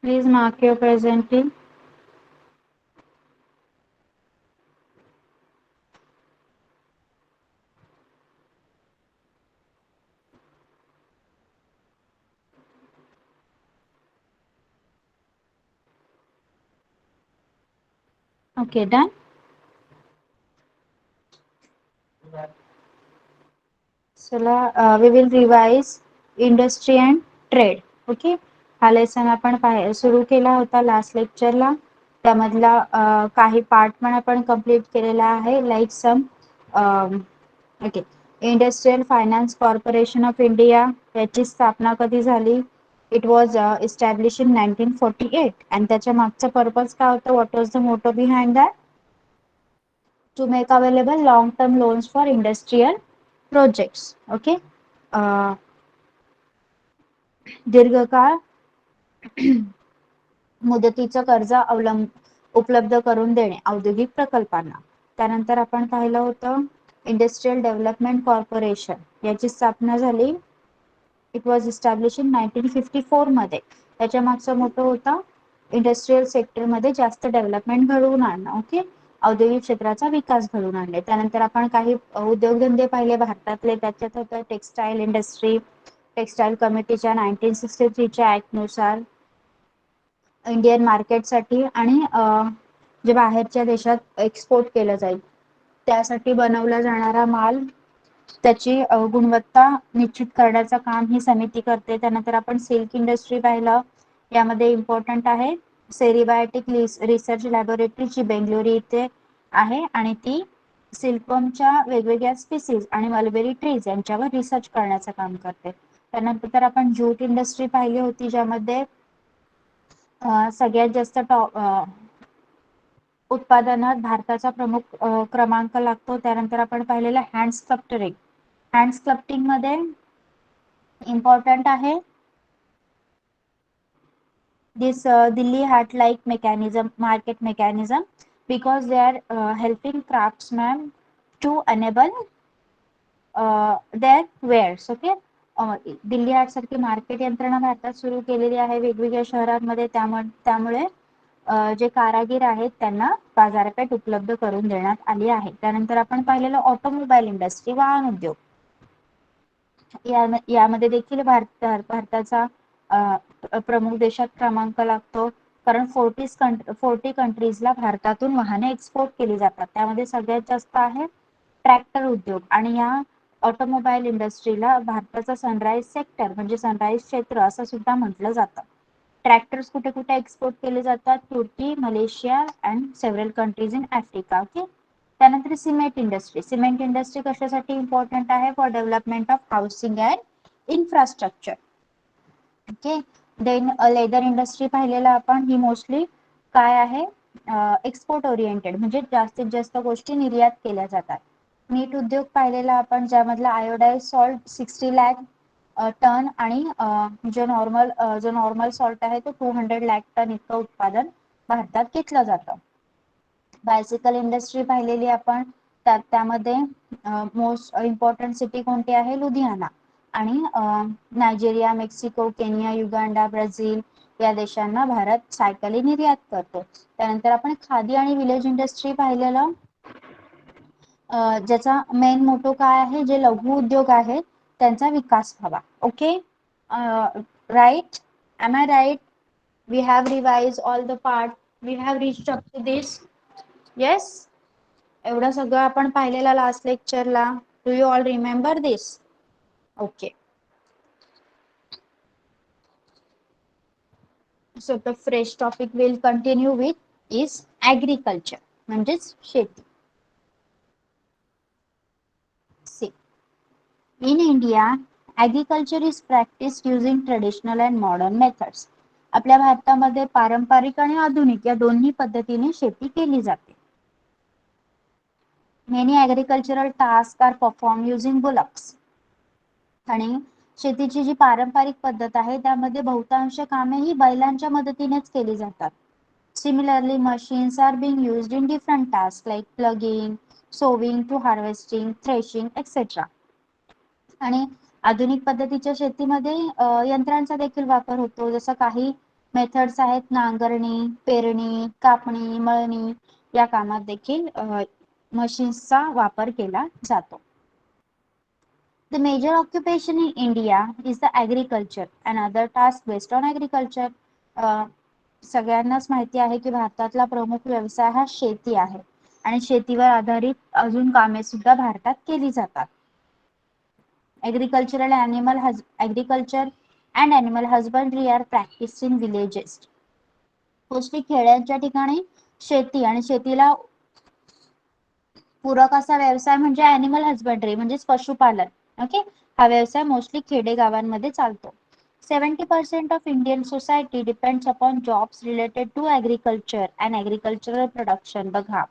Please mark your presenting. Okay, done. So we will revise industry and trade. Okay. हा lesson आपण सुरू केला होता लास्ट लेक्चरला. त्यामधला काही पार्ट पण आपण कंप्लीट केलेला आहे. Like some okay. Industrial Finance Corporation of India याची स्थापना कधी झाली? It was establish in 1948. आणि त्याच्या मागचा पर्पज काय होता? What was the motto behind that? To make available long term loans for industrial projects. Okay. दीर्घकाळ मुदतीचं कर्ज उपलब्ध करून देणे औद्योगिक प्रकल्पांना. त्यानंतर आपण पाहिलं होतं इंडस्ट्रियल डेव्हलपमेंट कॉर्पोरेशन याची स्थापना झाली. इट वॉज इस्टॅब्लिश इन 1954 मध्ये. त्याच्या मागचा मोठा होता इंडस्ट्रियल सेक्टर मध्ये जास्त डेव्हलपमेंट घडवून आणणं. ओके. औद्योगिक क्षेत्राचा विकास घडवून आणणे. त्यानंतर आपण काही उद्योगधंदे पाहिले भारतातले. त्याच्यात होतं टेक्सटाईल इंडस्ट्री. टेक्सटाईल कमिटीच्या 1963च्या ऍक्ट नुसार इंडियन मार्केटसाठी आणि जे बाहेरच्या देशात एक्सपोर्ट केलं जाईल त्यासाठी बनवला जाणारा माल त्याची गुणवत्ता निश्चित करण्याचं काम ही समिती करते. त्यानंतर आपण सिल्क इंडस्ट्री पाहिलं. यामध्ये इम्पॉर्टंट आहे सेरिबायोटिक रिसर्च लॅबोरेटरी जी बेंगलोर इथे आहे आणि ती सिल्कवर्मच्या वेगवेगळ्या स्पीसीज आणि मलबेरी ट्रीज यांच्यावर रिसर्च करण्याचं काम करते. त्यानंतर आपण ज्यूट इंडस्ट्री पाहिली होती ज्यामध्ये सगळ्यात जास्त उत्पादनात भारताचा प्रमुख क्रमांक लागतो. त्यानंतर आपण पाहिलेलं हँड स्कल्पचरिंग. हँड स्कल्पटिंग मध्ये इम्पॉर्टंट आहे this Delhi hat like mechanism, market mechanism, because they are helping craftsmen to enable their wares. Okay. Delhi Haat सारखी मार्केट यंत्रणा भारतात सुरू केलेली आहे वेगवेगळ्या शहरांमध्ये. त्यामुळे जे कारागीर आहेत त्यांना बाजारपेठ उपलब्ध करून देण्यात आली आहे. त्यानंतर आपण पाहिलेलं ऑटोमोबाईल इंडस्ट्री, वाहन उद्योग. यामध्ये देखील भारताचा प्रमुख देशात क्रमांक लागतो कारण 40 कंट्रीजला भारतातून वाहने एक्सपोर्ट केली जातात. त्यामध्ये सगळ्यात जास्त आहे ट्रॅक्टर उद्योग आणि या ऑटोमोबाईल इंडस्ट्रीला भारताचा सनराईज सेक्टर म्हणजे सनराईज क्षेत्र असं सुद्धा म्हटलं जातं. ट्रॅक्टर्स कुठे कुठे एक्सपोर्ट केले जातात? Turkey, Malaysia and several countries in Africa. Okay. त्यानंतर सिमेंट इंडस्ट्री. सिमेंट इंडस्ट्री कशासाठी इम्पॉर्टंट आहे? For development of housing and infrastructure. Okay. Then leather industry पाहिलेला आपण. ही मोस्टली काय आहे? एक्सपोर्ट ओरिएंटेड म्हणजे जास्तीत जास्त गोष्टी निर्यात केल्या जातात. मीठ उद्योग पाहिलेला आपण ज्यामधला आयोडाइज सॉल्ट 60 लाख टन आणि जो नॉर्मल सॉल्ट आहे तो 200 लाख टन इतकं उत्पादन भारतात घेतलं जातं. बायसिकल इंडस्ट्री पाहिलेली आपण. त्यामध्ये मोस्ट इम्पॉर्टंट सिटी कोणती आहे? लुधियाना. आणि Nigeria, Mexico, Kenya, Uganda, Brazil या देशांना भारत सायकली निर्यात करतो. त्यानंतर आपण खादी आणि विलेज इंडस्ट्री पाहिलेलं ज्याचा मेन मोटो काय आहे? जे लघु उद्योग आहेत त्यांचा विकास व्हावा. Okay. Right? M I right? We have revise all the part. We have reached up to this. Yes. एवढं सगळं आपण पाहिलेलं लास्ट लेक्चरला. Do you all remember this? Okay. So the fresh topic we'll continue with is agriculture म्हणजेच शेती. See, in India, agriculture is practiced using traditional and modern methods. आपल्या भारतामध्ये पारंपरिक आणि आधुनिक या दोन्ही पद्धतीने शेती केली जाते. Many agricultural tasks are performed using bullocks. आणि शेतीची जी पारंपरिक पद्धत आहे त्यामध्ये बहुतांश कामे ही बैलांच्या मदतीनेच केली जातात. Similarly, machines are being used in different tasks like plugging, sowing to harvesting, threshing, etc. आणि आधुनिक पद्धतीच्या शेतीमध्ये यंत्रांचा देखील वापर होतो. जसं काही मेथड्स आहेत नांगरणी, पेरणी, कापणी, मळणी या कामात देखील मशीन्सचा वापर केला जातो. The major occupation in India is the agriculture and other tasks based on agriculture. सगळ्यांनाच माहिती आहे की भारतातला प्रमुख व्यवसाय हा शेती आहे आणि शेतीवर आधारित अजून कामे सुद्धा भारतात केली जातात. Agriculture and animal husbandry are practiced in villages. Mostly खेड्यांच्या ठिकाणी शेती आणि शेतीला पूरक असा व्यवसाय म्हणजे अॅनिमल हजबंड्री म्हणजेच पशुपालन. ओके, हा व्यवसाय मोस्टली खेडेगावांमध्ये चालतो. 70% of Indian society depends upon jobs related to agriculture and agricultural production. बघा,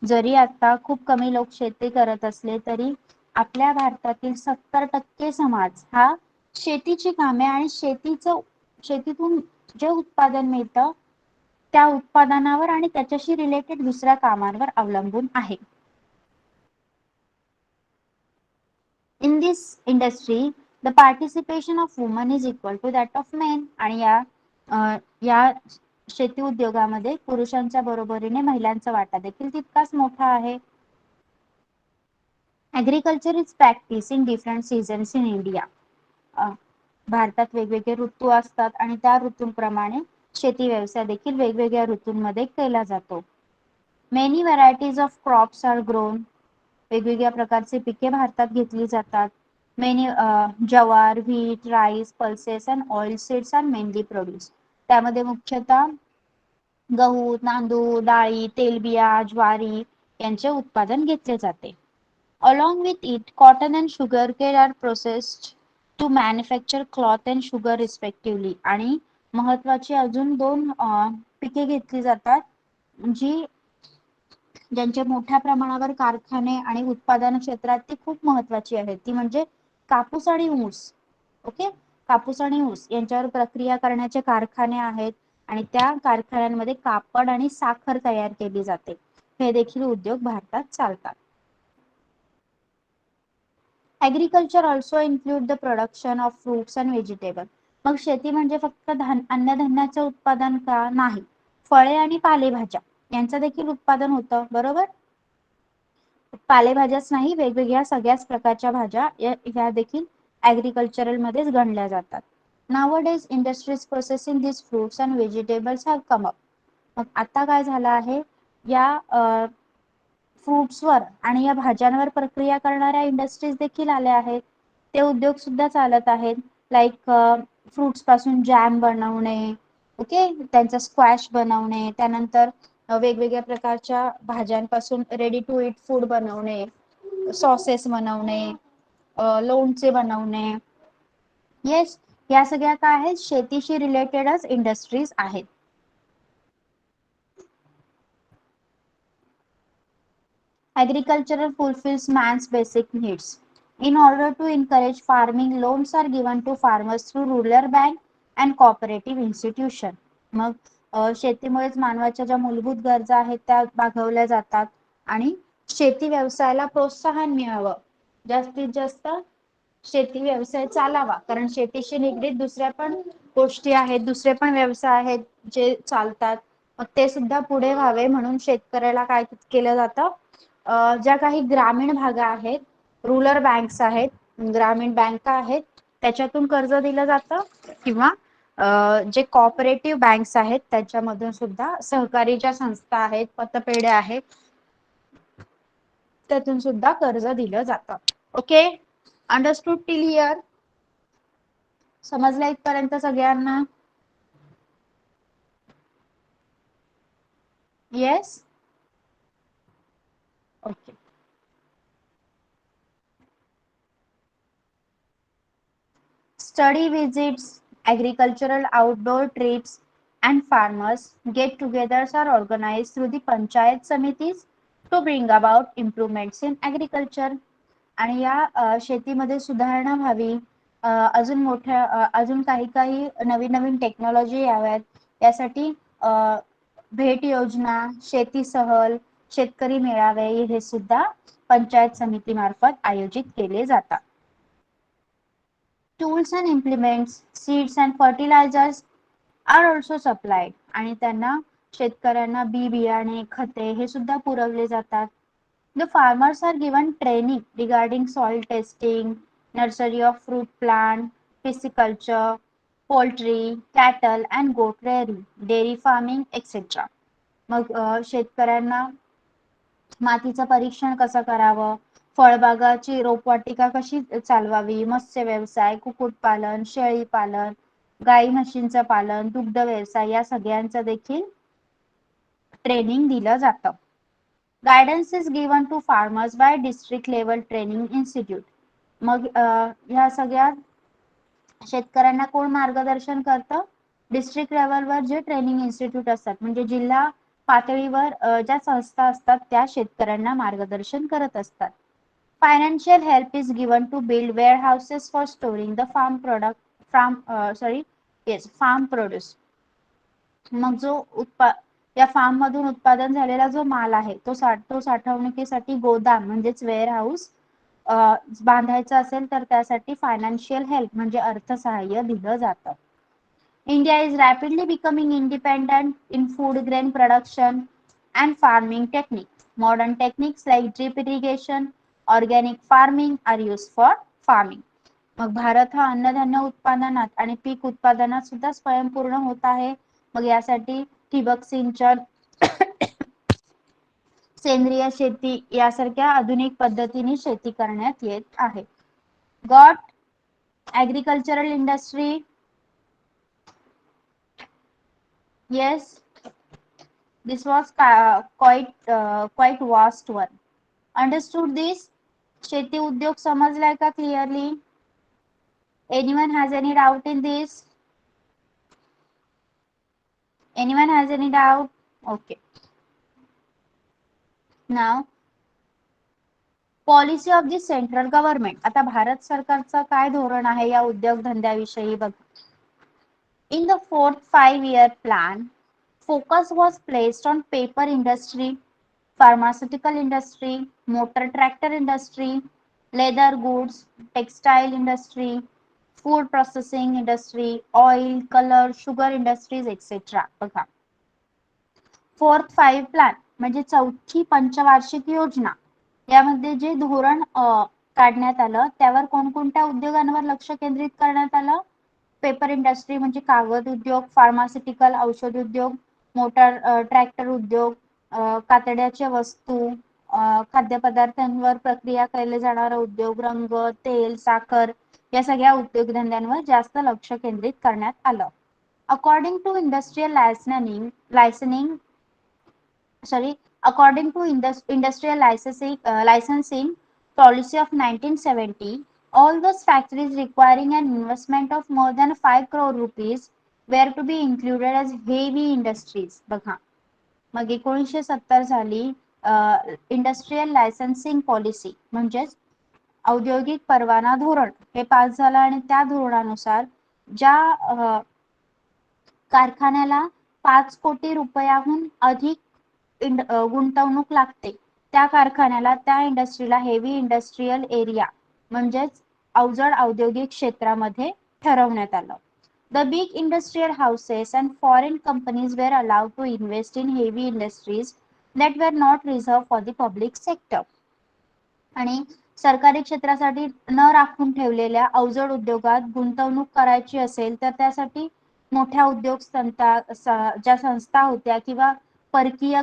जरी आता खूप कमी लोक शेती करत असले तरी आपल्या भारतातील 70% समाज हा शेतीची कामे आणि शेतीतून जे उत्पादन मिळतं त्या उत्पादनावर आणि त्याच्याशी रिलेटेड दुसऱ्या कामांवर अवलंबून आहे. In this industry, the participation of women is equal to that of men. आणि या शेती उद्योगामध्ये पुरुषांच्या बरोबरीने महिलांचा वाटा देखील तितकाच मोठा आहे. Agriculture is practiced in different seasons in India. भारतात वेगवेगळे ऋतू असतात आणि त्या ऋतूंप्रमाणे शेती व्यवसाय देखील वेगवेगळ्या ऋतूंमध्ये केला जातो. Many varieties of crops are grown. वेगवेगळ्या प्रकारचे पिके भारतात घेतली जातात. Many jowar, wheat, rice, pulses and oil seeds are mainly produced. त्यामध्ये मुख्यतः गहू, तांदूळ, डाळी, तेलबिया, ज्वारी यांचे उत्पादन घेतले जाते. Along with it, cotton and sugar cane are processed to manufacture cloth and sugar respectively. आणि महत्वाची अजून दोन पिके घेतली जातात जी ज्यांच्या मोठ्या प्रमाणावर कारखाने आणि उत्पादन क्षेत्रात ती खूप महत्वाची आहे. ती म्हणजे कापूस आणि ऊस. ओके, कापूस आणि ऊस यांच्यावर प्रक्रिया करण्याचे कारखाने आहेत आणि त्या कारखान्यांमध्ये कापड आणि साखर तयार केली जाते. हे देखील उद्योग भारतात चालतात. Agriculture also include the production of fruits and vegetables. मग शेती म्हणजे फक्त अन्नधान्याचं उत्पादन का नाही, फळे आणि पालेभाज्या यांचं देखील उत्पादन होतं. बरोबर, पालेभाज्याच नाही वेगवेगळ्या सगळ्याच प्रकारच्या भाज्या या देखील ऍग्रिकल्चरल मध्येच गणल्या जातात. Nowadays industries processing these fruits and vegetables have come up. मग आता काय झालं आहे, या फ्रुट्सवर आणि या भाज्यांवर प्रक्रिया करणाऱ्या इंडस्ट्रीज देखील आल्या आहेत. ते उद्योग सुद्धा चालत आहेत. लाईक फ्रुट्स पासून जॅम बनवणे, ओके, त्यांचा स्क्वॅश बनवणे, त्यानंतर वेगवेगळ्या प्रकारच्या भाज्यांपासून रेडी टू इट फूड बनवणे, सॉसेस बनवणे, लोणचे बनवणे. येस, या सगळ्या काय आहेत, शेतीशी रिलेटेडच इंडस्ट्रीज आहेत. Agriculture fulfills man's basic needs. In order to encourage farming, loans are given to farmers through rural bank and cooperative institution. मग शेतीमुळेच मानवाच्या ज्या मूलभूत गरजा आहेत त्या भागवल्या जातात आणि शेती व्यवसायाला प्रोत्साहन मिळावं, जास्तीत जास्त शेती व्यवसाय चालावा, कारण शेतीशी निगडीत दुसऱ्या पण गोष्टी आहेत, दुसरे पण व्यवसाय आहेत जे चालतात. मग ते सुद्धा पुढे व्हावे म्हणून शेतकऱ्याला काय केलं जातं, ज्या काही ग्रामीण भाग आहेत, रुरल बँक्स आहेत, ग्रामीण बँका आहेत, त्याच्यातून कर्ज दिलं जातं किंवा जे कॉपरेटिव्ह बँक्स आहेत त्याच्यामधून सुद्धा सहकारी ज्या संस्था आहेत, पतपेढ्या आहेत, त्यातून सुद्धा कर्ज दिलं जातं. Okay, understood till here? समजलं इथपर्यंत सगळ्यांना? Yes, okay. Study visits, agricultural outdoor trips, and farmers get-togethers are organized through the Panchayat Samitis to bring about improvements in agriculture. आणि या शेतीमध्ये सुधारणा व्हावी, अजून काही काही नवीन नवीन टेक्नॉलॉजी याव्यात यासाठी भेट योजना, शेती सहल, शेतकरी मेळावे हे सुद्धा पंचायत समिती मार्फत आयोजित केले जातात. Tools and implements, seeds and fertilizers are also supplied, आणि त्यांना शेतकऱ्यांना बी बियाणे खते हे सुद्धा पुरवले जातात. The farmers are given training regarding soil testing, nursery of fruit plant, pisciculture, poultry, cattle and goat rearing, dairy farming, etc. मग शेतकऱ्यांना मातीचं परीक्षण कसं करावं, फळबागाची रोपवाटिका कशी चालवावी, मत्स्य व्यवसाय, कुक्कुटपालन, शेळीपालन, गाई म्हशींचं पालन, दुग्ध व्यवसाय या सगळ्यांचं देखील ट्रेनिंग दिलं जातं. Guidance is given to farmers by district level training institute. मग ह्या सगळ्या शेतकऱ्यांना कोण मार्गदर्शन करतं? डिस्ट्रिक्ट लेवलवर जे ट्रेनिंग इन्स्टिट्यूट असतात, म्हणजे जिल्हा पातळीवर ज्या संस्था असतात त्या शेतकऱ्यांना मार्गदर्शन करत असतात. Financial help is given to build warehouses for storing the farm product farm produce. मग जो या फार्म मधून उत्पादन झालेला जो माल आहे तो साठवणुकीसाठी गोदाम म्हणजेच वेअर हाऊस बांधायचं असेल तर त्यासाठी फायनान्शियल हेल्प म्हणजे अर्थसहाय्य दिलं जातं. India is rapidly becoming independent in food grain production and farming technique. Modern techniques like drip irrigation, organic farming are use for farming. मग भारत हा अन्नधान्य उत्पादनात आणि पीक उत्पादनात सुद्धा स्वयंपूर्ण होत आहे. मग यासाठी ठिबक सिंचन, सेंद्रिय शेती यासारख्या आधुनिक पद्धतीने शेती करण्यात येत आहे. Got agricultural industry. Yes, this was quite vast one. Understood this? शेती उद्योग समजलाय का clearly? Anyone has any doubt in this? Anyone has any doubt? Okay. Now, policy of the central government. आता भारत सरकारचं काय धोरण आहे या उद्योगधंद्याविषयी बघ. In the 4th 5-year plan, focus was placed on paper industry, pharmaceutical industry, motor tractor industry, leather goods, textile industry, food processing industry, oil, color, sugar industries, etc. बघा, 4th 5 plan म्हणजे चौथी पंचवार्षिक योजना, यामध्ये जे धोरण काढण्यात आलं त्यावर कोणकोणत्या उद्योगांवर लक्ष केंद्रित करण्यात आलं? पेपर इंडस्ट्री म्हणजे कागद उद्योग, फार्मास्युटिकल औषध उद्योग, मोटार ट्रॅक्टर उद्योग, कातड्याच्या वस्तू, खाद्यपदार्थांवर प्रक्रिया केले जाणारा उद्योग, रंग, तेल, साखर या सगळ्या उद्योगधंद्यांवर जास्त लक्ष केंद्रित करण्यात आलं. According to industrial according to industrial licensing policy of 1970, all those factories requiring an investment of more than 5 crore rupees were to be included as heavy industries. बघा, मग 1970 साली इंडस्ट्रियल लायसन्सिंग पॉलिसी म्हणजेच औद्योगिक परवाना धोरण हे पास झालं आणि त्या धोरणानुसार ज्या कारखान्याला 5 कोटी रुपयाहून अधिक गुंतवणूक लागते त्या कारखान्याला, त्या इंडस्ट्रीला हेवी इंडस्ट्रियल एरिया म्हणजेच अवजड औद्योगिक क्षेत्रामध्ये ठरवण्यात आलं. The big industrial houses and foreign companies were allowed to invest in heavy industries that were not reserved for the public sector. आणि सरकारी क्षेत्रासाठी न राखून ठेवलेल्या अवजड उद्योगात गुंतवणूक करायची असेल तर त्यासाठी मोठ्या उद्योग ज्या संस्था होत्या किंवा परकीय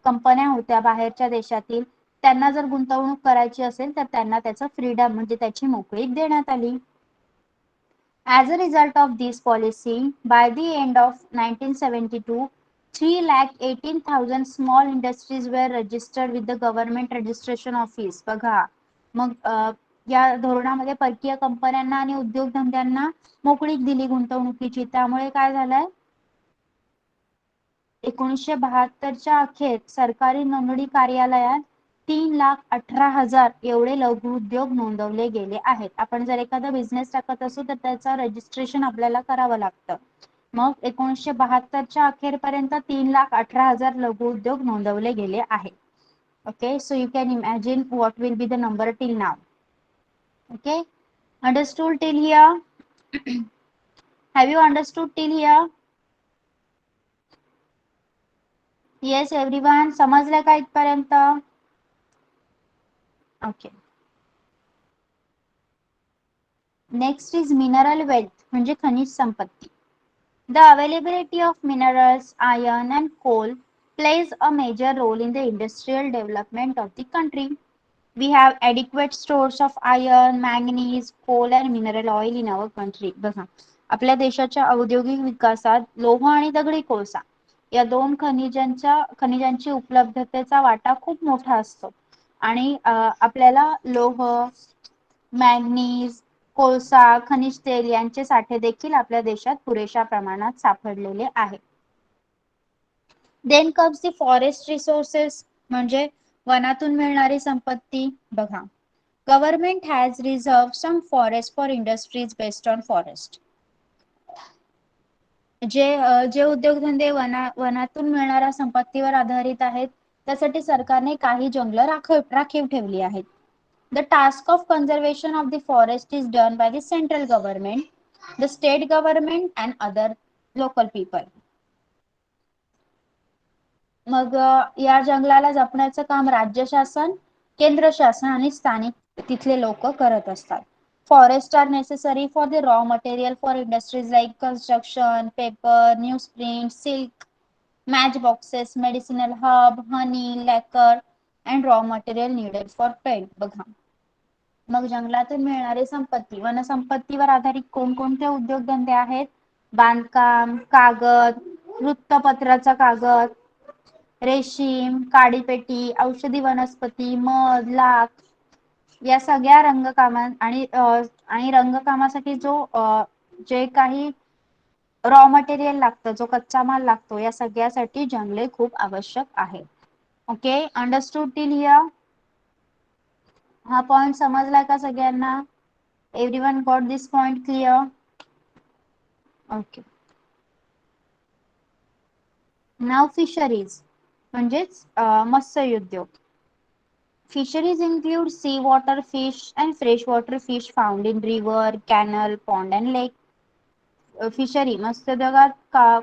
कंपन्या होत्या बाहेरच्या देशातील, त्यांना जर गुंतवणूक करायची असेल तर त्यांना त्याचं फ्रीडम म्हणजे त्याची मोकळीक देण्यात आली. As a result of this policy, by the end of 1972, 3,18,000 small industries were registered with the government registration office. बघा, मग या धोरणामध्ये परकीय कंपन्यांना आणि उद्योगधंद्यांना मोकळीक दिली गुंतवणुकीची. त्यामुळे काय झालंय, 1972च्या अखेर सरकारी नोंदणी कार्यालयात 3,18,000 एवढे लघु उद्योग नोंदवले गेले आहेत. आपण जर एखादा बिझनेस टाकत असू तर त्याचं रजिस्ट्रेशन आपल्याला करावं लागतं. मग 1972च्या अखेरपर्यंत 3,18,000 लघु उद्योग नोंदवले गेले आहेत. Okay, so you can imagine what will be the number till now. Okay, understood till here? Have you understood till here? Yes everyone, समजलं का इथपर्यंत? Okay. Next is mineral wealth म्हणजे खनिज संपत्ती. The availability of minerals, iron and coal plays a major role in the industrial development of the country. We have adequate stores of iron, manganese, coal and mineral oil in our country. बघा, आपल्या देशाच्या औद्योगिक विकासात लोह आणि दगडी कोळसा या दोन खनिजांची उपलब्धतेचा वाटा खूप मोठा असतो. आणि आपल्याला लोह, मॅग्नीज, कोळसा, खनिज तेल यांचे साठे देखील आपल्या देशात पुरेशा प्रमाणात सापडलेले आहे. Then comes the forest resources म्हणजे वनातून मिळणारी संपत्ती. बघा, government has reserved some forest for industries based on forest. जे उद्योगधंदे वनातून मिळणाऱ्या संपत्तीवर आधारित आहेत त्यासाठी सरकारने काही जंगल राखीव ठेवली आहेत. The task of conservation of the forest is done by the central government, the state government and other local people. मग या जंगलाला जपण्याचं काम राज्य शासन, केंद्र शासन आणि स्थानिक तिथले लोक करत असतात. Forests are necessary for the raw material for industries like construction, paper, newsprint, silk, matchboxes, medicinal herb, honey, lacquer and raw material needed for paint. बघा, मग जंगलातून मिळणारी संपत्ती, वनसंपत्तीवर आधारित कोणकोणते उद्योगधंदे आहेत? बांधकाम, कागद, वृत्तपत्राचा कागद, रेशीम, काडीपेटी, औषधी वनस्पती, मध, लाख या सगळ्या रंगकामा आणि रंगकामासाठी जे काही रॉ मटेरियल लागतं, जो कच्चा माल लागतो, या सगळ्यासाठी जंगले खूप आवश्यक आहे. Okay, understood till here? हा पॉइंट समजलाय का सगळ्यांना? एव्हरीवन गॉट दिस पॉइंट क्लिअर? ओके. नाव फिशरीज म्हणजेच मत्स्योद्योग. Fisheries include seawater fish and freshwater fish found in river, canal, pond and lake. Fishery मत्स्योद्योगात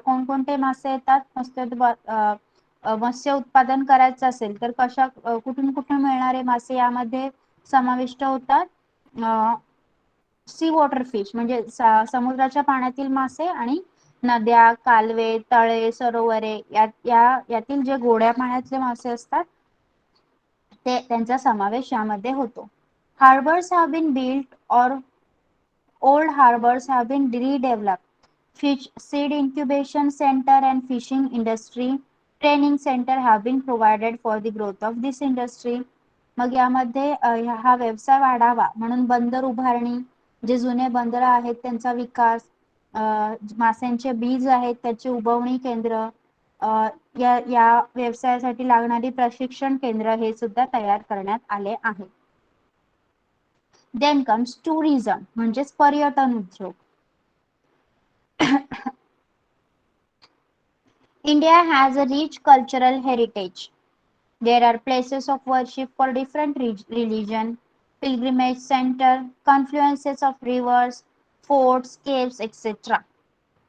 कोणकोणते मासे येतात? मत्स्य उत्पादन करायचं असेल तर कुठून कुठून मिळणारे मासे यामध्ये समाविष्ट होतात? सी वॉटर फिश म्हणजे समुद्राच्या पाण्यातील मासे आणि नद्या, कालवे, तळे, सरोवरे यातील जे गोड्या पाण्यातले मासे असतात त्यांचा समावेश यामध्ये होतो. Harbors have been built or old harbors have been redeveloped. Fish seed incubation center and fishing industry training center have been provided for the growth of this industry. मग यामध्ये हा व्यवसाय वाढावा म्हणून बंदर उभारणी, जे जुने बंदर आहेत त्यांचा विकास, माशांचे बीज आहेत त्याची उबवणी केंद्र, या व्यवसायासाठी लागणारी प्रशिक्षण केंद्र हे सुद्धा तयार करण्यात आले आहे. देन कम्स टुरिझम म्हणजेच पर्यटन उद्योग. India has a rich cultural heritage. There are places of worship for different religion, pilgrimage center, confluences of rivers, forts, caves, etc.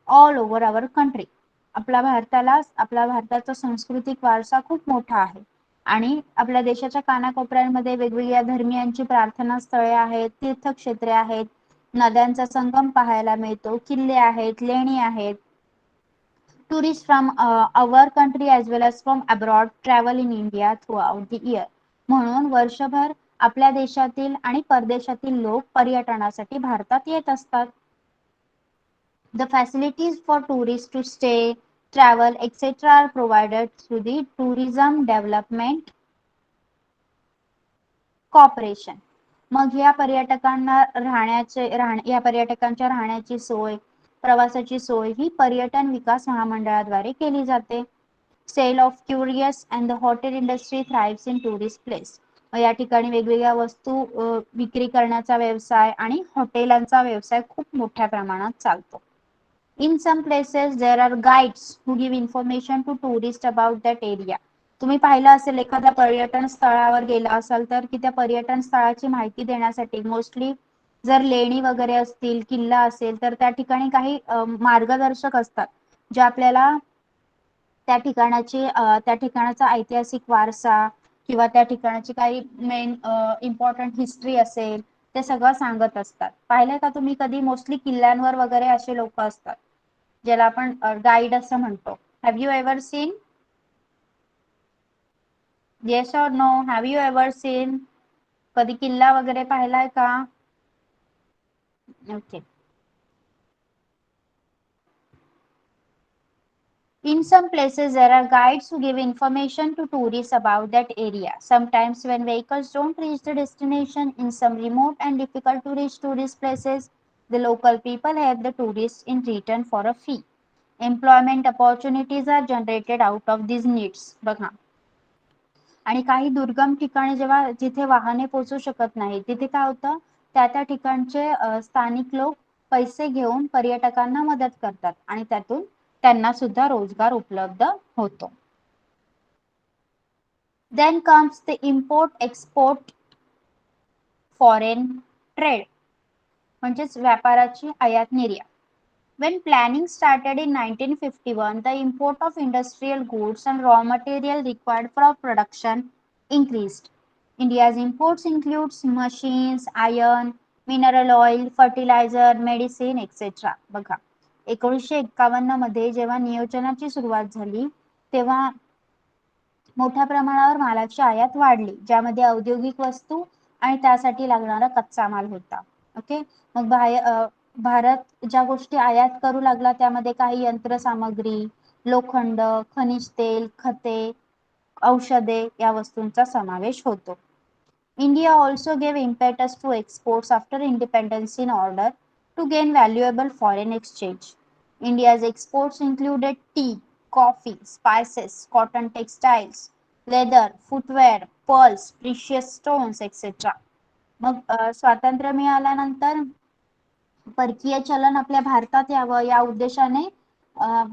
all over our country. आपल्या भारताचा सांस्कृतिक वारसा खूप मोठा आहे आणि आपल्या देशाच्या कानाकोपऱ्यांमध्ये वेगवेगळ्या धर्मियांची प्रार्थना स्थळे आहेत, तीर्थक्षेत्रे आहेत, नद्यांचा संगम पाहायला मिळतो, किल्ले आहेत, लेणी आहेत. Tourists from our country as well as from abroad travel in India throughout the year. म्हणून वर्षभर आपल्या देशातील आणि परदेशातील लोक पर्यटनासाठी भारतात येत असतात. The facilities for tourists to stay, travel, etc. are provided through the Tourism Development Corporation. मग या पर्यटकांच्या राहण्याची सोय, प्रवासाची सोय ही पर्यटन विकास महामंडळाद्वारे केली जाते. Sale of curious and the hotel industry thrives in tourist place. या ठिकाणी वेगवेगळ्या वस्तू विक्री करण्याचा व्यवसाय आणि हॉटेलांचा व्यवसाय खूप मोठ्या प्रमाणात चालतो. In some places there are guides who give information to tourists about that area. तुम्ही पाहिलं असेल एखाद्या पर्यटन स्थळावर गेला असाल तर की त्या पर्यटन स्थळाची माहिती देण्यासाठी मोस्टली जर लेणी वगैरे असतील, किल्ला असेल तर त्या ठिकाणी काही मार्गदर्शक असतात जे आपल्याला त्या ठिकाणाचा ऐतिहासिक वारसा किंवा त्या ठिकाणाची काही मेन इम्पॉर्टंट हिस्ट्री असेल ते सगळं सांगत असतात. पाहिलंय का तुम्ही कधी? मोस्टली किल्ल्यांवर वगैरे असे लोक असतात ज्याला आपण गाईड असं म्हणतो. Have you ever seen? Yes or no? Have you ever seen? कधी किल्ला वगैरे पाहिलाय का? Okay. In some places, there are guides who give information to tourists about that area. Sometimes, when vehicles don't reach the destination in some remote and difficult to reach tourist places, the local people help the tourists in return for a fee. Employment opportunities are generated out of these needs. बघा. आणि काही दुर्गम ठिकाणी जेव्हा जिथे वाहने पोहोचू शकत नाही तिथे काय होतं, त्या ठिकाणचे स्थानिक लोक पैसे घेऊन पर्यटकांना मदत करतात आणि त्यातून त्यांना सुद्धा रोजगार उपलब्ध होतो. Then comes the import export foreign trade, म्हणजेच व्यापाराची आयात निर्यात. When planning started in 1951, the import of industrial goods and raw material required for production increased. India's imports includes machines, iron, mineral oil, fertilizer, medicine, etc. बघा, 1951 मध्ये जेव्हा नियोजनाची सुरुवात झाली तेव्हा मोठ्या प्रमाणावर मालाची आयात वाढली, ज्यामध्ये औद्योगिक वस्तू आणि त्यासाठी लागणारा कच्चा माल होता. ओके. मग भारत ज्या गोष्टी आयात करू लागला त्यामध्ये काही यंत्रसामग्री, लोखंड, खनिज तेल, खते, औषधे या वस्तूंचा समावेश होतो. India also gave impetus to exports after independence in order to gain valuable foreign exchange. India's exports included tea, coffee, spices, cotton textiles, leather, footwear, pearls, precious stones, etc. मग स्वातंत्र्य मिळाल्यानंतर परकीय चलन आपल्या भारतात यावं या उद्देशाने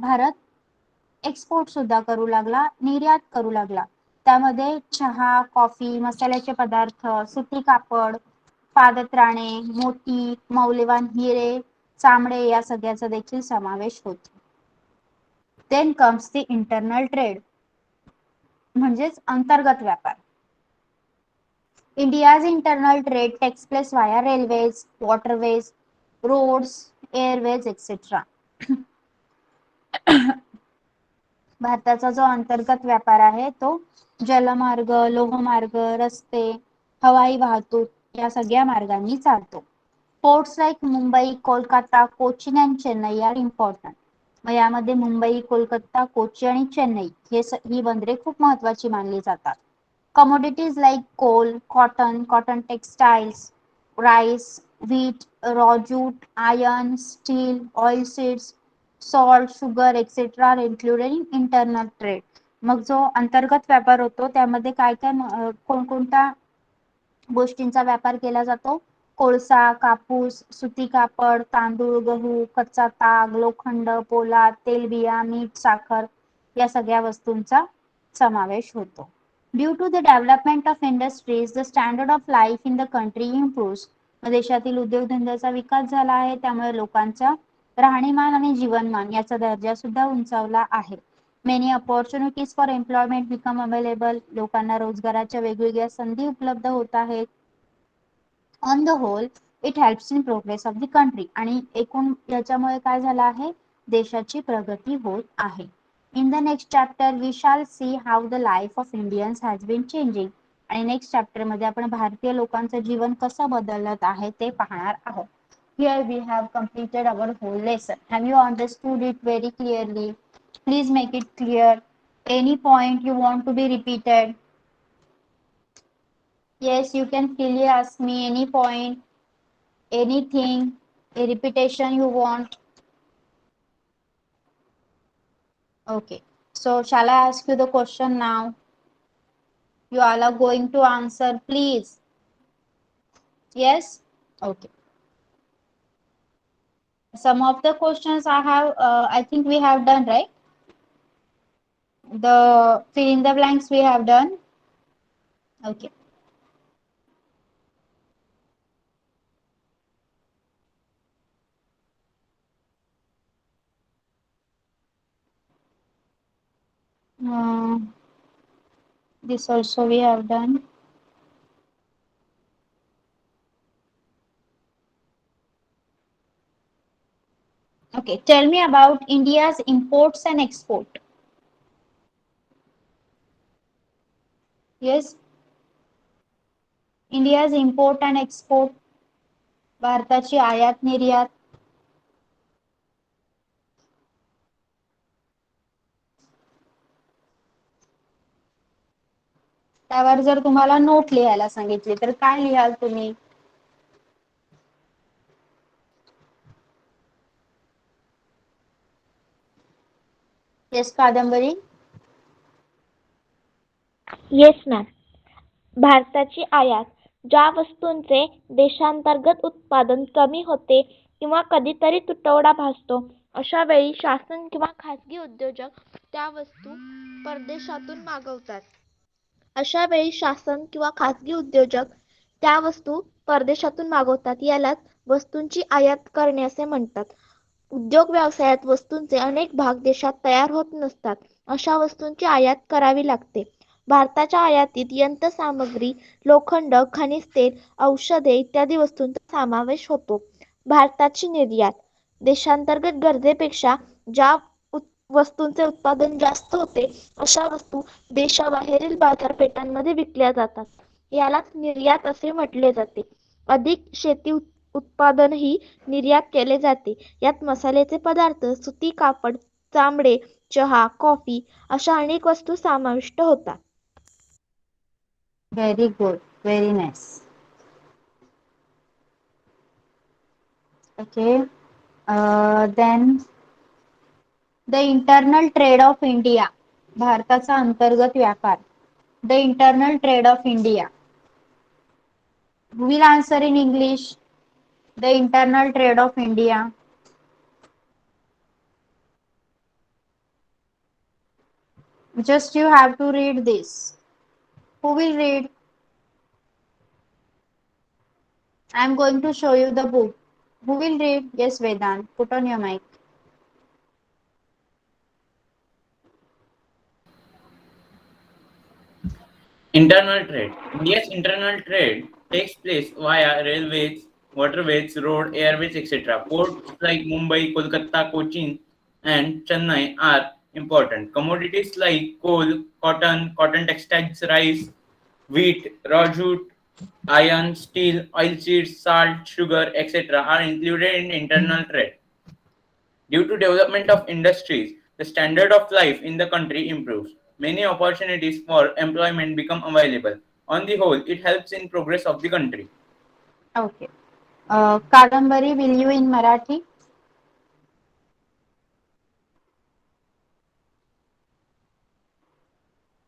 भारत एक्सपोर्ट सुद्धा करू लागला, निर्यात करू लागला. त्यामध्ये चहा, कॉफी, मसाल्याचे पदार्थ, सुती कापड, पादत्राणे, मोती, मौल्यवान हिरे, चामडे या सगळ्याचा देखील समावेश होतो. Then comes the internal trade, म्हणजेच अंतर्गत व्यापार. India's internal trade takes place via railways, waterways, roads, airways, etc. भारताचा जो अंतर्गत व्यापार आहे तो जलमार्ग, लोहमार्ग, रस्ते, हवाई वाहतूक या सगळ्या मार्गांनी चालतो. Ports like Mumbai, Kolkata, Cochin and Chennai are important. मग यामध्ये मुंबई, कोलकाता, कोची आणि चेन्नई ही बंदरे खूप महत्वाची मानली जातात. Commodities like coal, cotton textiles, rice, wheat, raw jute, iron, steel, oil seeds, salt, sugar, etc. are included in internal trade. मग जो अंतर्गत व्यापार होतो त्यामध्ये काय काय कोणकोणत्या गोष्टींचा व्यापार केला जातो? कोळसा, कापूस, सुती कापड, तांदूळ, गहू, कच्चा ताग, लोखंड, पोलाद, तेलबिया, मीठ, साखर या सगळ्या वस्तूंचा समावेश होतो. Due to the development of industries, the standard of life in the country improves. देशातील उद्योगधंद्याचा विकास झाला आहे त्यामुळे लोकांचा राहणीमान आणि जीवनमान याचा दर्जा सुद्धा उंचावला आहे. Many opportunities for employment become available. लोकांना रोजगाराच्या वेगवेगळ्या संधी उपलब्ध होत आहेत. On the whole, it helps in progress of the country. आणि एकूण याच्यामुळे काय झालं आहे? देशाची प्रगती होत आहे. In the next chapter, we shall see how the life of Indians has been changing. आणि नेक्स्ट चॅप्टर मध्ये आपण भारतीय लोकांचं जीवन कसं बदलत आहे ते पाहणार आहोत. Here we have completed our whole lesson. Have you understood it very clearly? Please make it clear. Any point you want to be repeated? Yes, you can freely ask me any point, anything, a repetition you want. Okay. So shall I ask you the question now? You all are going to answer, please. Yes? Okay. Some of the questions I think we have done, right? The fill in the blanks we have done. Okay. This also we have done. Okay, tell me about India's imports and export. Yes, India's import and export. भारताची आयात निर्यात. त्यावर जर तुम्हाला note लिहायला सांगितली तर काय लिहाल तुम्ही? येस कादंबरी. Yes ma'am. भारताची आयात ज्या वस्तूंचे देशांतर्गत उत्पादन कमी होते किंवा कधीतरी तुटवडा भासतो अशा वेळी शासन किंवा खासगी उद्योजक त्या वस्तू परदेशातून मागवतात. अशा वेळी शासन किंवा खासगी उद्योजक त्या वस्तू परदेशातून मागवतात. यालाच वस्तूंची आयात करणे असे म्हणतात. उद्योग व्यवसायात वस्तूंचे अनेक भाग देशात तयार होत नसतात. अशा वस्तूंची आयात करावी लागते. भारताच्या आयातीत यंत्रसामग्री, लोखंड, खनिज तेल, औषधे इत्यादी वस्तूंचा समावेश होतो. भारताची निर्यात देशांतर्गत गरजेपेक्षा ज्या वस्तूंचे उत्पादन जास्त होते अशा वस्तू देशाबाहेरील बाजारपेठांमध्ये विकल्या जातात. यालाच निर्यात असे म्हटले जाते. अधिक शेती उत्पादनही निर्यात केले जाते. यात मसाल्याचे पदार्थ, सुती कापड, चामडे, चहा, कॉफी अशा अनेक वस्तू समाविष्ट होतात. Very good, very nice. Okay, then the internal trade of India. भारताचा अंतर्गत व्यापार. The internal trade of India. Who will answer in English? The internal trade of India. Just you have to read this. Who will read? I am going to show you the book. Who will read? Yes, Vedant. Put on your mic. Internal trade. India's internal trade takes place via railways, waterways, road, airways, etc. Ports like Mumbai, Kolkata, Cochin, and Chennai are important. Commodities like coal, cotton textiles, rice, wheat, raw jute, iron, steel, oilseeds, salt, sugar, etc. are included in internal trade. Due to development of industries, the standard of life in the country improves. Many opportunities for employment become available. On the whole, it helps in progress of the country. Okay. Kadambari, will you in Marathi?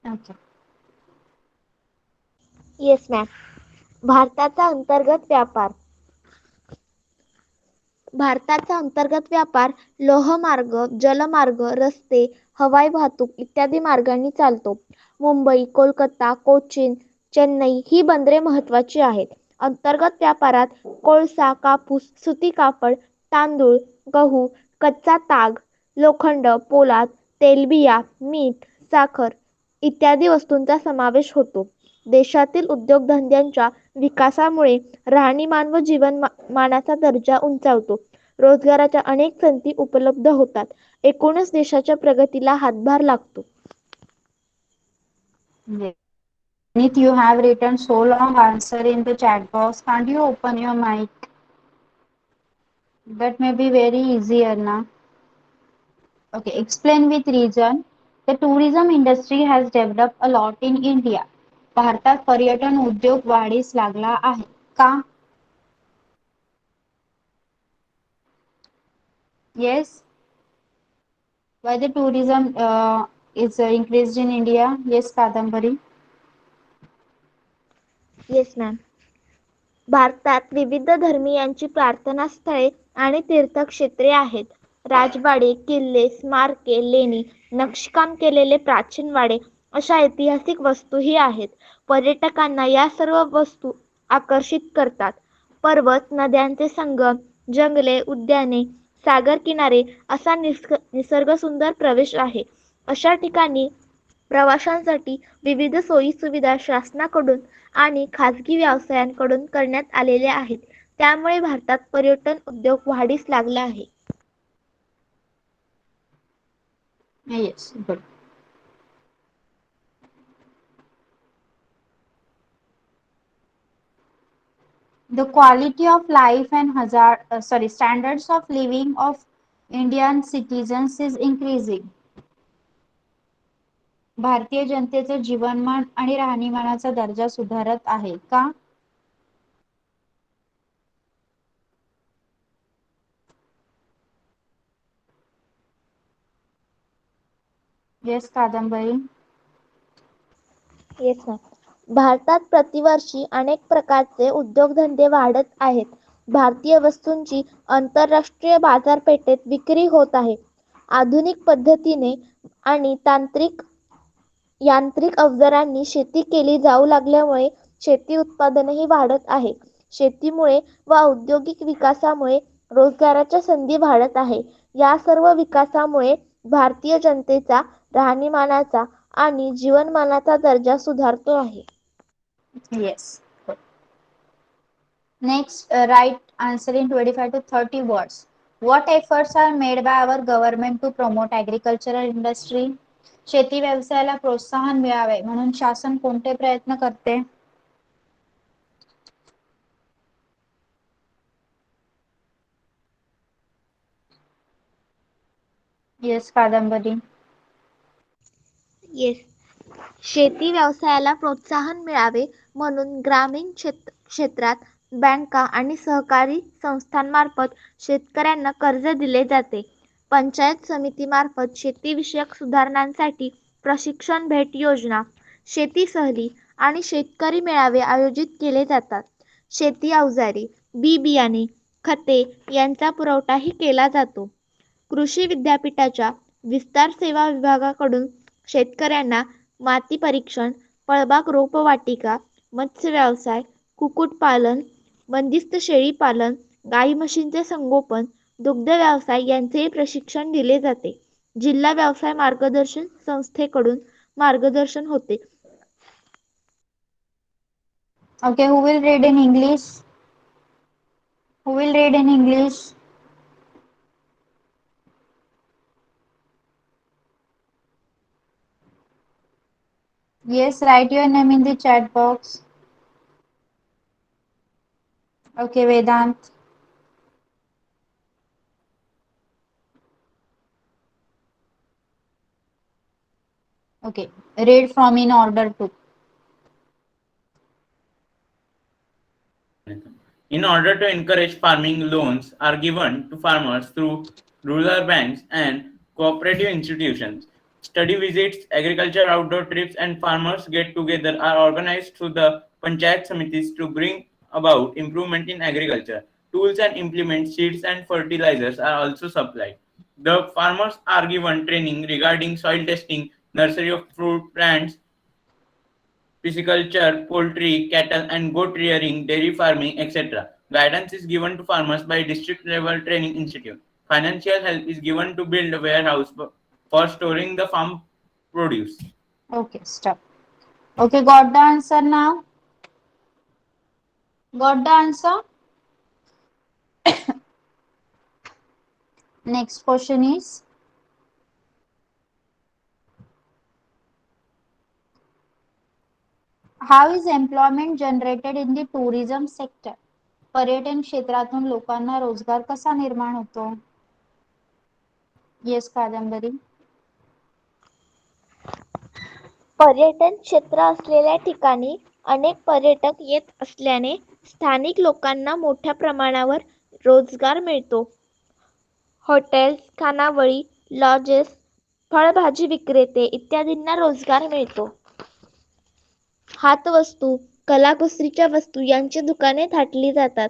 Okay. Yes ma'am. भारताचा अंतर्गत व्यापार भारताचा अंतर्गत व्यापार लोहमार्ग, जलमार्ग, रस्ते, हवाई वाहतूक इत्यादी मार्गांनी चालतो. मुंबई, कोलकाता, कोचीन, चेन्नई ही बंदरे महत्त्वाची आहेत. अंतर्गत व्यापारात कोळसा, कापूस, सुती कापड, तांदूळ, गहू, कच्चा ताग, लोखंड, पोलाद, तेलबिया, मीठ, साखर इत्यादी वस्तूंचा समावेश होतो. देशातील उद्योगधंद्यांच्या विकासामुळे राहणीमान व जीवनमानाचा दर्जा उंचावतो. रोजगाराच्या अनेक संधी उपलब्ध होतात. एकूणच देशाच्या प्रगतीला हातभार लागतो. Yes. Nit, you have written so long answer in the chat box. Can't you open your mic? That may be very easier now. Okay, explain with reason. The tourism industry has developed a lot in India. भारतात पर्यटन उद्योग वाढीस लागला आहे. का? Yes. Why the tourism is increased in India? Yes, Kadambari. Yes ma'am. भारतात विविध धर्मीयांची प्रार्थनास्थळे आणि तीर्थक्षेत्रे आहेत. राजवाडे, किल्ले, स्मारके, लेणी, नक्षीकाम केलेले प्राचीन वाडे अशा ऐतिहासिक वस्तूही आहेत. पर्यटकांना या सर्व वस्तू आकर्षित करतात. पर्वत, नद्यांचे संगम, जंगले, उद्याने, सागर किनारे असा निसर्गसुंदर प्रदेश आहे. अशा ठिकाणी प्रवाशांसाठी विविध सोयी-सुविधा शासनाकडून आणि खाजगी व्यवसायांकडून करण्यात आलेल्या आहेत. त्यामुळे भारतात पर्यटन उद्योग वाढीस लागला आहे. Yes, good. The quality of life and standards of living of Indian citizens is increasing. भारतीय जनतेचे जीवनमान आणि राहणीमानाचा दर्जा सुधारत आहे का? येस कादंबरी. Yes ma'am. भारतात प्रतिवर्षी अनेक प्रकारचे उद्योगधंदे वाढत आहेत. भारतीय वस्तूंची आंतरराष्ट्रीय बाजारपेठेत विक्री होत आहे. आधुनिक पद्धतीने आणि यांत्रिक अवजारांनी शेती केली जाऊ लागल्यामुळे शेती उत्पादनही वाढत आहे. शेतीमुळे व औद्योगिक विकासामुळे रोजगाराच्या संधी वाढत आहे. या सर्व विकासामुळे भारतीय जनतेचा राहणीमानाचा आणि जीवनमानाचा दर्जा सुधारतो आहे. Yes. Good. Next, write answer in 25 to 30 words. What efforts are made by our government to promote agricultural industry? शेती व्यवसायाला प्रोत्साहन मिळावे म्हणून शासन कोणते प्रयत्न करते? येस कादंबरी. येस. शेती व्यवसायाला प्रोत्साहन मिळावे म्हणून ग्रामीण क्षेत्रात बँका आणि सहकारी संस्थांमार्फत शेतकऱ्यांना कर्ज दिले जाते. पंचायत समितीमार्फत शेतीविषयक सुधारणांसाठी प्रशिक्षण भेट योजना, शेती सहली आणि शेतकरी मेळावे आयोजित केले जातात. शेती अवजारे, बी बियाणे, खते यांचा पुरवठाही केला जातो. कृषी विद्यापीठाच्या विस्तार सेवा विभागाकडून शेतकऱ्यांना माती परीक्षण, फळबाग रोपवाटिका, मत्स्य व्यवसाय, कुक्कुटपालन, बंदिस्त शेळी पालन, गाई म्हशींचे संगोपन, दुग्ध व्यवसाय यांचेही प्रशिक्षण दिले जाते. जिल्हा व्यवसाय मार्गदर्शन संस्थेकडून मार्गदर्शन होते. Okay, who will read in English? Who will read in English? Yes, write your name in the chat box. Okay, Vedant. Okay, read from in order to. In order to encourage farming, loans are given to farmers through rural banks and cooperative institutions. Study visits, agriculture outdoor trips, and farmers get together are organized through the Panchayat Samitis to bring about improvement in agriculture. Tools and implements, seeds, and fertilizers are also supplied. The farmers are given training regarding soil testing, nursery of fruit plants, pisciculture, poultry, cattle and goat rearing, dairy farming, etc. Guidance is given to farmers by district level training institute. Financial help is given to build a warehouse for storing the farm produce. Okay, stop. Okay, got the answer now? Got the answer? Next question is, how is employment generated in the tourism sector? पर्यटन क्षेत्रातून लोकांना रोजगार कसा निर्माण होतो? Yes कादंबरी. पर्यटन क्षेत्र असलेल्या ठिकाणी अनेक पर्यटक येत असल्याने स्थानिक लोकांना मोठ्या प्रमाणावर रोजगार मिळतो. हॉटेल्स, खानावळी, लॉजेस, फळभाजी विक्रेते इत्यादींना रोजगार मिळतो. हातवस्तू, कलाकुसरीच्या वस्तू यांची दुकाने थाटली जातात.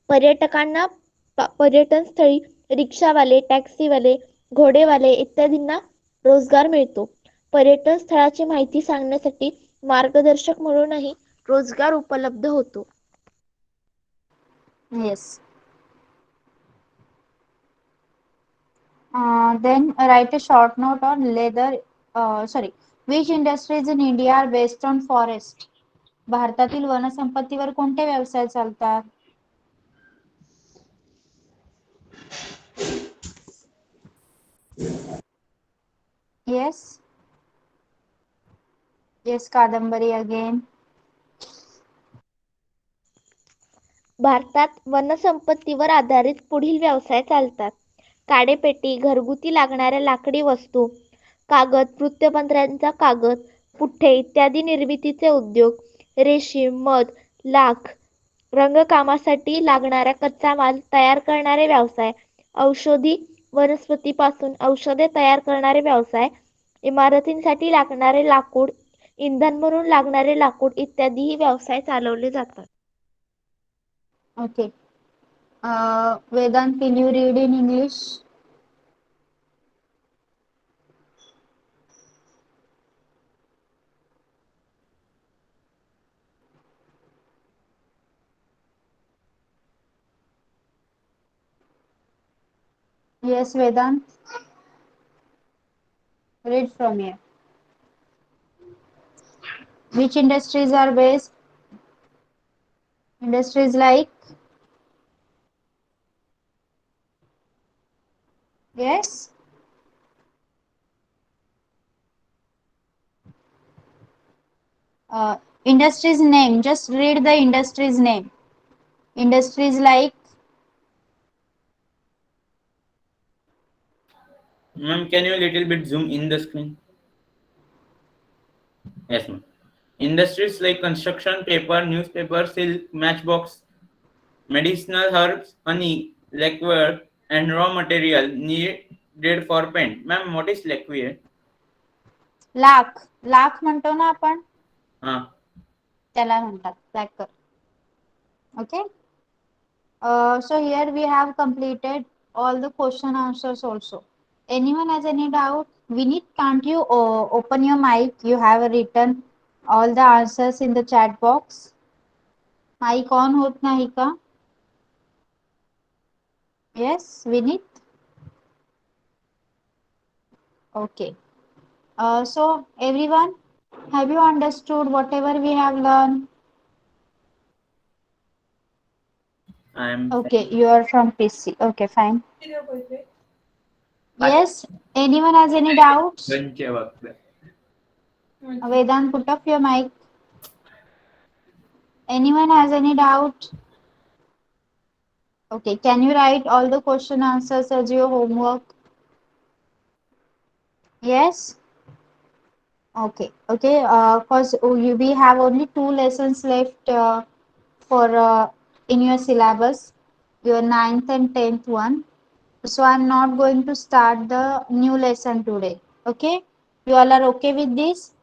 पर्यटकांना पर्यटनस्थळी रिक्षावाले, टॅक्सीवाले, घोडेवाले इत्यादींना रोजगार मिळतो. पर्यटन स्थळाची माहिती सांगण्यासाठी मार्गदर्शक म्हणूनही रोजगार उपलब्ध होतो. Yes. Then write a short note on Which industries in India are based on forest? भारतातील वनसंपत्तीवर कोणते व्यवसाय चालतात? Yes. Yes, कादंबरी again. भारतात वनसंपत्तीवर आधारित पुढील व्यवसाय चालतात. काडेपेटी, घरगुती लागणाऱ्या लाकडी वस्तू, कागद, वृत्तपत्रांचा कागद, पुठ्ठे इत्यादी निर्मितीचे उद्योग, रेशीम, मध, लाख, रंगकामासाठी लागणारा कच्चा माल तयार करणारे व्यवसाय, औषधी वनस्पतीपासून औषधे तयार करणारे व्यवसाय, इमारतींसाठी लागणारे लाकूड, इंधन म्हणून लागणारे लाकूड इत्यादीही व्यवसाय चालवले जातात. Okay. Vedant, can you read in English? Yes, Vedant. Read from here. Which industries are based? Industries like? Yes. Industries name. Just read the industries name. Industries like? Ma'am, can you a little bit zoom in the screen? Yes, ma'am. Industries like construction, paper, newspaper, silk, matchbox, medicinal herbs, honey, lacquer, and raw material needed for paint. Ma'am, what is lacquer? Lakh. Lakh म्हणतो ना आपण, Ah, त्याला म्हणतात लॅकर. Okay. So here we have completed all the question answers also. Anyone has any doubt? Vineet, can't you open your mic? You have written all the answers in the chat box. Mic on होत नाही का? Yes, Vineet. Okay. So everyone, have you understood whatever we have learned? I am. Okay, you are from PC. Okay, fine. Yes, anyone has any doubts? Vedant, put up your mic. Anyone has any doubt? Okay, can you write all the question answers as your homework? Yes? Okay, okay. Because we have only 2 lessons left for in your syllabus, your 9th and 10th one. So I'm not going to start the new lesson today. Okay? You all are okay with this?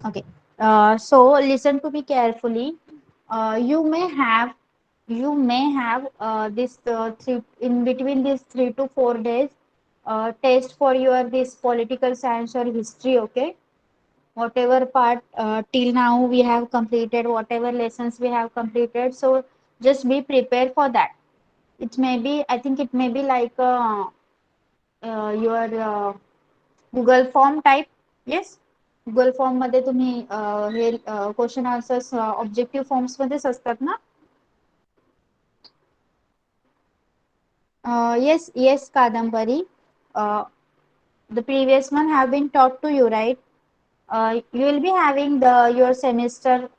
Okay. So listen to me carefully. You may have this three in between these 3 to 4 days test for your this political science or history. Okay, whatever part till now we have completed, whatever lessons we have completed, so just be prepared for that. It may be, I think it may be like your Google form type. Yes, Google form मध्ये तुम्ही हे question answers objective forms मध्येच असतात ना. Yes, yes, Kadambari. The previous one have been taught to you, right? You will be having your semester.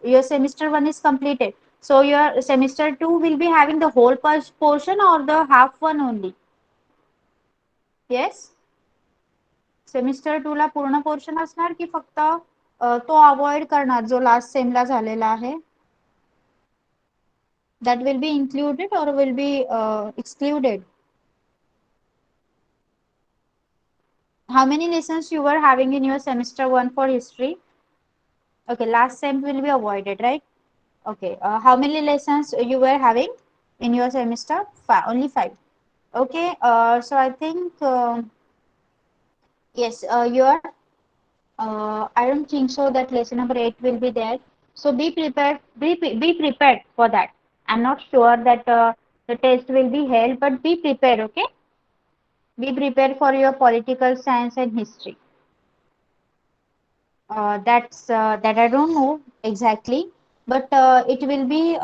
Your semester 1 is completed. So your semester 2 will be having the whole portion or the half one only. Yes. Semester 2 ला पूर्ण portion असणार की फक्त तो avoid करणार जो last Semla झालेला आहे. That will be included or will be excluded? How many lessons you were having in your semester 1 for history? Okay, last sem will be avoided, right? Okay, how many lessons you were having in your semester? Only 5. Okay, so I think yes, I don't think so that lesson number 8 will be there. So be prepared. Be prepared for that. I'm not sure that the test will be held, but be prepared. Okay. Be prepared for your political science and history. That I don't know exactly, but it will be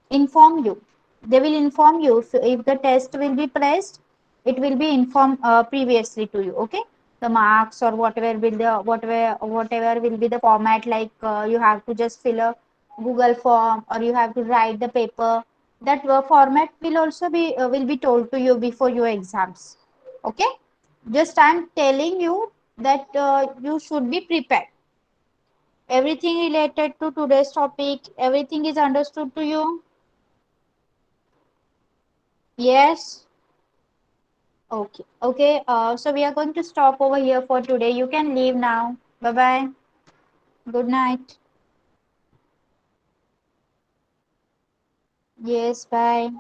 inform you. They will inform you if the test will be placed. It will be informed previously to you. Okay, the marks or whatever will be the format. Like you have to just fill a Google form or you have to write the paper. That format will be told to you before your exams. Okay, just I'm telling you that you should be prepared. Everything related to today's topic, everything is understood to you? Yes? Okay. Okay. So we are going to stop over here for today. You can leave now. Bye bye. Good night. Yes, bye.